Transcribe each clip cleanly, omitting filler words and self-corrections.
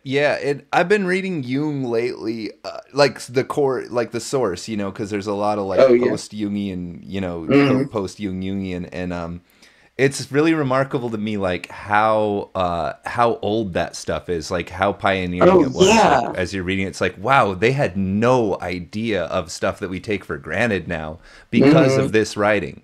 Yeah, I've been reading Jung lately, like the core, like the source, because there's a lot of Oh like yeah. post Jungian, Hmm. post Jung Jungian, and it's really remarkable to me, like how old that stuff is, like how pioneering Oh it was. Like yeah. as you're reading, it's like wow, they had no idea of stuff that we take for granted now because Hmm. of this writing.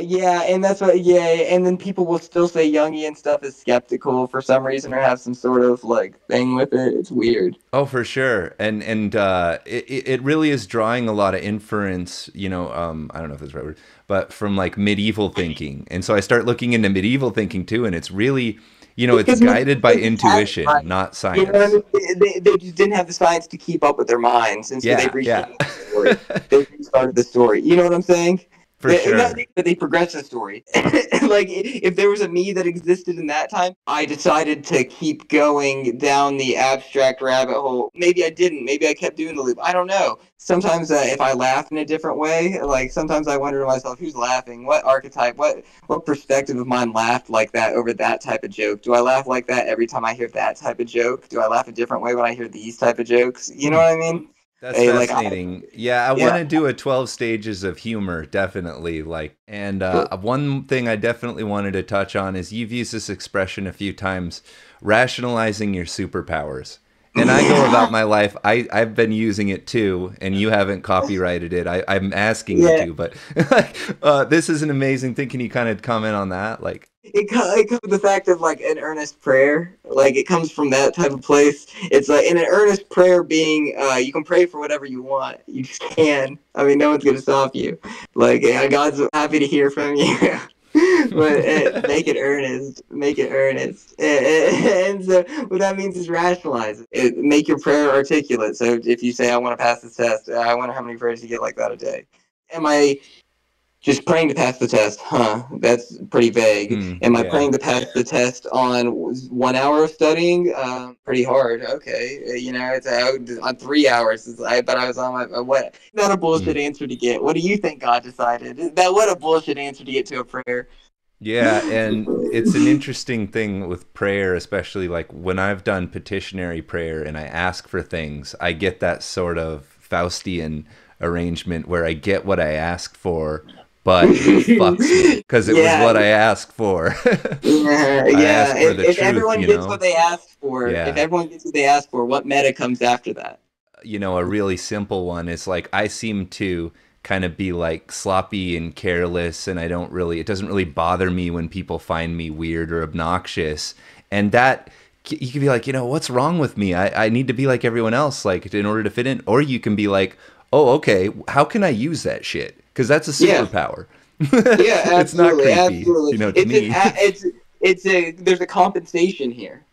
Yeah, and that's what. Yeah, and then people will still say Jungian stuff is skeptical for some reason or have some sort of like thing with it. It's weird. Oh, for sure, and it really is drawing a lot of inference. I don't know if that's the right word, but from like medieval thinking, and so I start looking into medieval thinking too, and it's really, It's it's because guided medieval by thinkers had the intuition, science. not You know what I science. mean? They just didn't have the science to keep up with their minds, and so they Yeah, yeah, restarted the story. They restarted the story. You know what I'm saying? for sure. They progressed the story. Like if there was a me that existed in that time, I decided to keep going down the abstract rabbit hole. Maybe I didn't. Maybe I kept doing the loop. I don't know. Sometimes if I laugh in a different way, like sometimes I wonder to myself, who's laughing? What archetype? What perspective of mine laughed like that over that type of joke? Do I laugh like that every time I hear that type of joke? Do I laugh a different way when I hear these type of jokes? You know Hmm. what I mean? That's Hey, like fascinating. Yeah, I want yeah. to do a 12 stages of humor, definitely. Like, and one thing I definitely wanted to touch on is you've used this expression a few times, rationalizing your superpowers. And I go Yeah. about my life, I've been using it too, and you haven't copyrighted it. I'm asking you Yeah. to, but this is an amazing thing. Can you kind of comment on that? Like, It comes from the fact of like an earnest prayer. Like it comes from that type of place. It's like in an earnest prayer being, you can pray for whatever you want. You just can. I mean, no one's gonna stop you. Like God's happy to hear from you. But make it earnest. Make it earnest. And so what that means is rationalize it. Make your prayer articulate. So if you say, "I want to pass this test," I wonder how many prayers you get like that a day. Am I just praying to pass the test, huh? That's pretty vague. Am I yeah. praying to pass the test on 1 hour of studying? Pretty hard. Okay, it's on 3 hours. I bet I was on my what? Not a bullshit Hmm. answer to get. What do you think God decided? That what a bullshit answer to get to a prayer. Yeah, and it's an interesting thing with prayer, especially like when I've done petitionary prayer and I ask for things, I get that sort of Faustian arrangement where I get what I asked for, but it fucks me because it was Yeah, what I asked for. yeah, I yeah. asked for the If truth, everyone gets what they asked for, if Yeah. everyone gets what they asked for, what meta comes after that? A really simple one is like I seem to kind of be like sloppy and careless, and it doesn't really bother me when people find me weird or obnoxious. And that you can be like, what's wrong with me? I need to be like everyone else, like in order to fit in. Or you can be like, oh, okay, how can I use that shit? Because that's a Yeah, superpower. yeah, It's not absolutely, creepy, absolutely. to me. It's a there's a compensation here.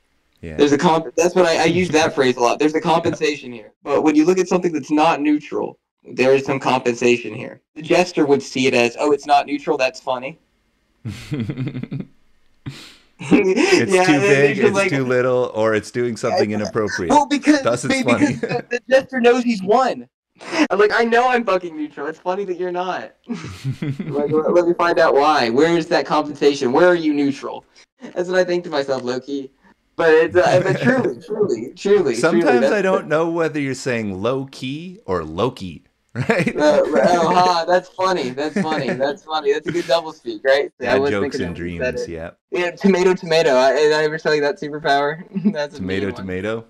Yeah. There's a That's what I use that phrase a lot. There's a Yeah. compensation here. But when you look at something that's not neutral, there is some compensation here. The jester would see it as, oh, it's not neutral. That's funny. It's Yeah, too they're big, just it's like, too little, or it's doing something inappropriate. well, because Thus, it's funny. the jester knows he's won. I'm like, I know I'm fucking neutral. It's funny that you're not. Like, let me find out why. Where is that compensation? Where are you neutral? That's what I think to myself, low key. But truly, Sometimes I don't know whether you're saying low key or Loki, right? oh, ha, that's funny. That's funny. That's funny. That's a good double speak, right? I Dad was jokes thinking that and when you said dreams, it. yeah. Yeah, tomato, tomato. Did I ever tell you that superpower? That's a Tomato, mean one. tomato.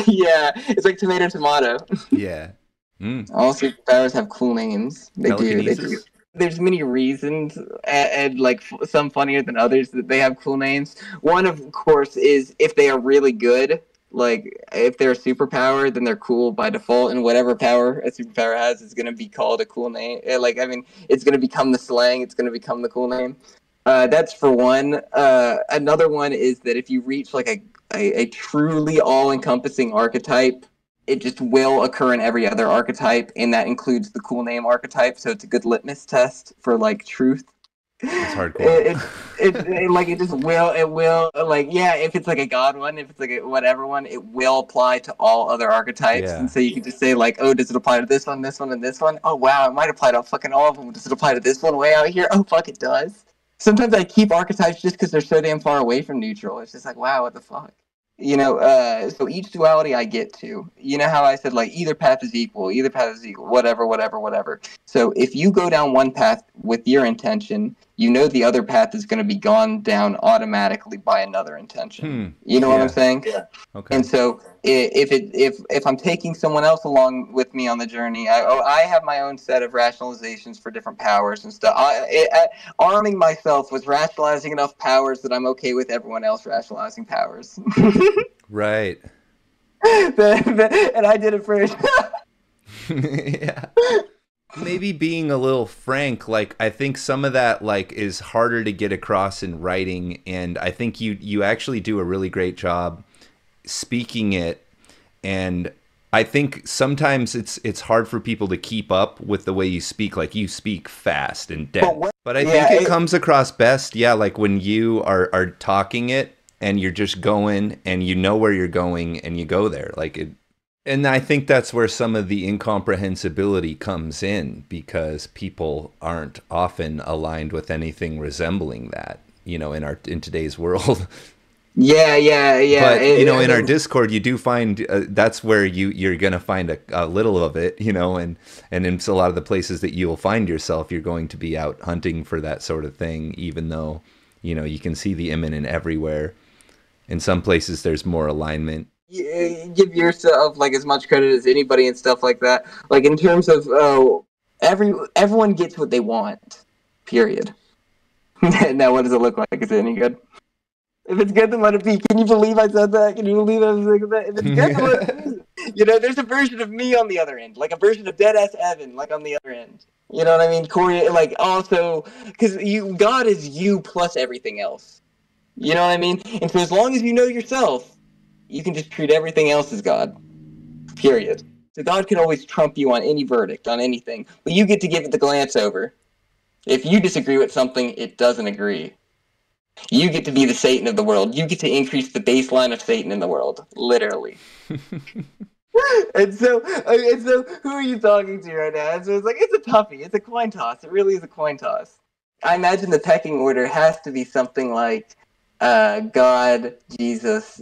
Yeah, it's like tomato, tomato. Yeah. Mm. All superpowers have cool names. They do. They do. Telekinesis. There's many reasons, and like some funnier than others, that they have cool names. One, of course, is if they are really good. Like if they're a superpower, then they're cool by default, and whatever power a superpower has is going to be called a cool name. Like I mean, it's going to become the slang. It's going to become the cool name. That's for one. Another one is that if you reach like a truly all-encompassing archetype, it just will occur in every other archetype, and that includes the cool name archetype. So it's a good litmus test for like truth. That's hardcore. Like it will like yeah, if it's like a god one, if it's like a whatever one, it will apply to all other archetypes. And Yeah. so you can just say like, oh, does it apply to this one, and this one? Oh wow, it might apply to fucking all of them. Does it apply to this one way out here? Oh fuck, it does. Sometimes I keep archetypes just because they're so damn far away from neutral. It's just like, wow, what the fuck. So each duality I get to, you know how I said like either path is equal, whatever, whatever, whatever. So if you go down one path with your intention, you know the other path is going to be gone down automatically by another intention. You know what I'm Yeah. saying? Yeah. Okay. And so if I'm taking someone else along with me on the journey, I have my own set of rationalizations for different powers and stuff. Arming myself with rationalizing enough powers that I'm okay with everyone else rationalizing powers. Right. And I did it first. Yeah. Maybe being a little frank, like I think some of that like is harder to get across in writing, and I think you actually do a really great job speaking it. And I think sometimes it's hard for people to keep up with the way you speak. Like you speak fast and dense, but I think it comes across best, yeah, like when you are talking it and you're just going and you know where you're going and you go there, like it. And I think that's where some of the incomprehensibility comes in, because people aren't often aligned with anything resembling that, in today's world. Yeah. But in our Discord, you do find that's where you're gonna find a little of it, and in a lot of the places that you'll find yourself, you're going to be out hunting for that sort of thing, even though you can see the imminent everywhere. In some places, there's more alignment. You give yourself like as much credit as anybody and stuff like that. Like in terms of everyone gets what they want. Period. Now, what does it look like? Is it any good? If it's good, then let it be. Can you believe I said that? Can you believe I was like that? If it's good, then let it be. There's a version of me on the other end, like a version of dead-ass Evan, like on the other end. You know what I mean? Corey, like also, because God is you plus everything else. You know what I mean? And so as long as you know yourself, you can just treat everything else as God. Period. So God can always trump you on any verdict, on anything. But you get to give it the glance over. If you disagree with something, it doesn't agree. You get to be the Satan of the world. You get to increase the baseline of Satan in the world. Literally. And so, who are you talking to right now? And so it's a toughie. It's a coin toss. It really is a coin toss. I imagine the pecking order has to be something like God, Jesus,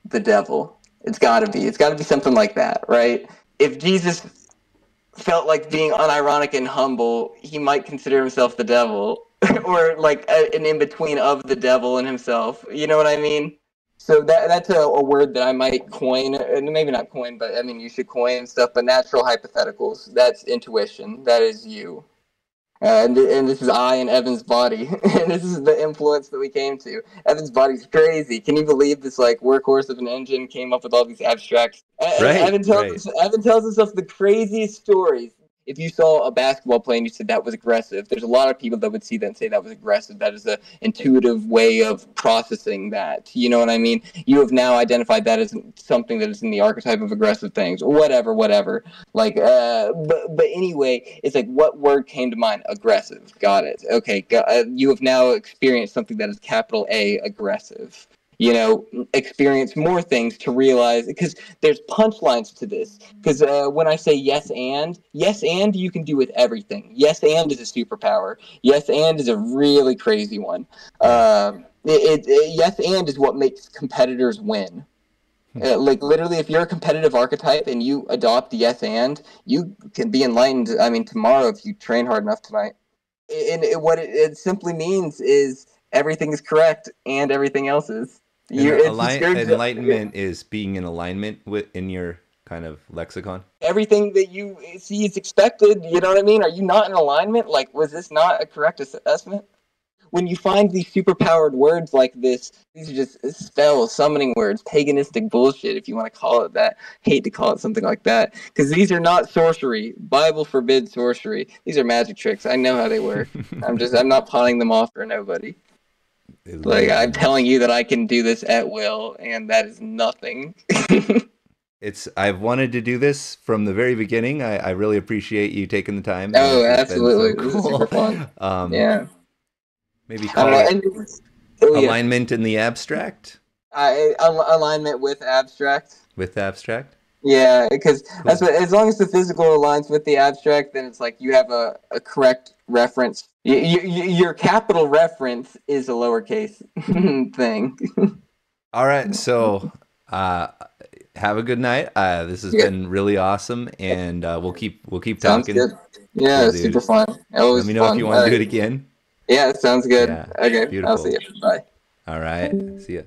the devil. It's got to be something like that, right? If Jesus felt like being unironic and humble, he might consider himself the devil, or like an in-between of the devil and himself. You know what I mean? So that's a word that I might coin, and maybe not coin, but I mean you should coin stuff. But natural hypotheticals, that's intuition. That is you. And this is I and Evan's body, and this is the influence that we came to. Evan's body's crazy. Can you believe this like workhorse of an engine came up with all these abstracts? Right. Evan tells us the craziest stories. If you saw a basketball play and you said that was aggressive, there's a lot of people that would see that and say that was aggressive. That is an intuitive way of processing that. You know what I mean? You have now identified that as something that is in the archetype of aggressive things, or whatever. Like, but anyway, it's like, what word came to mind? Aggressive. Got it. Okay. You have now experienced something that is capital A, aggressive. Experience more things to realize, because there's punchlines to this. Because when I say yes and you can do with everything. Yes and is a superpower. Yes and is a really crazy one. Yes and is what makes competitors win. Like literally, if you're a competitive archetype and you adopt the yes and, you can be enlightened. I mean, tomorrow if you train hard enough tonight. And what it simply means is everything is correct and everything else is. Enlightenment is being in alignment in your kind of lexicon. Everything that you see is expected. You know what I mean? Are you not in alignment? Like, was this not a correct assessment? When you find these superpowered words like this, these are just spells, summoning words, paganistic bullshit, if you want to call it that. Hate to call it something like that, because these are not sorcery. Bible forbids sorcery. These are magic tricks. I know how they work. I'm not pawning them off for nobody. Like, I'm telling you that I can do this at will, and that is nothing. I've wanted to do this from the very beginning. I really appreciate you taking the time. Oh, absolutely. So cool. This is super fun. Yeah. Maybe call it alignment in the abstract? Alignment with abstract. With abstract? Yeah, because that's what, as long as the physical aligns with the abstract, then it's like you have a correct reference. Your capital reference is a lowercase thing. All right, so Uh, have a good night. This has Yeah, been really awesome, and we'll keep sounds talking. good. Cool, Yeah, super dude. fun. Let Always me know if you fun. want All to do right. it again. Yeah, sounds good. Yeah, Okay, I'll see beautiful. you. Bye. All right. See ya.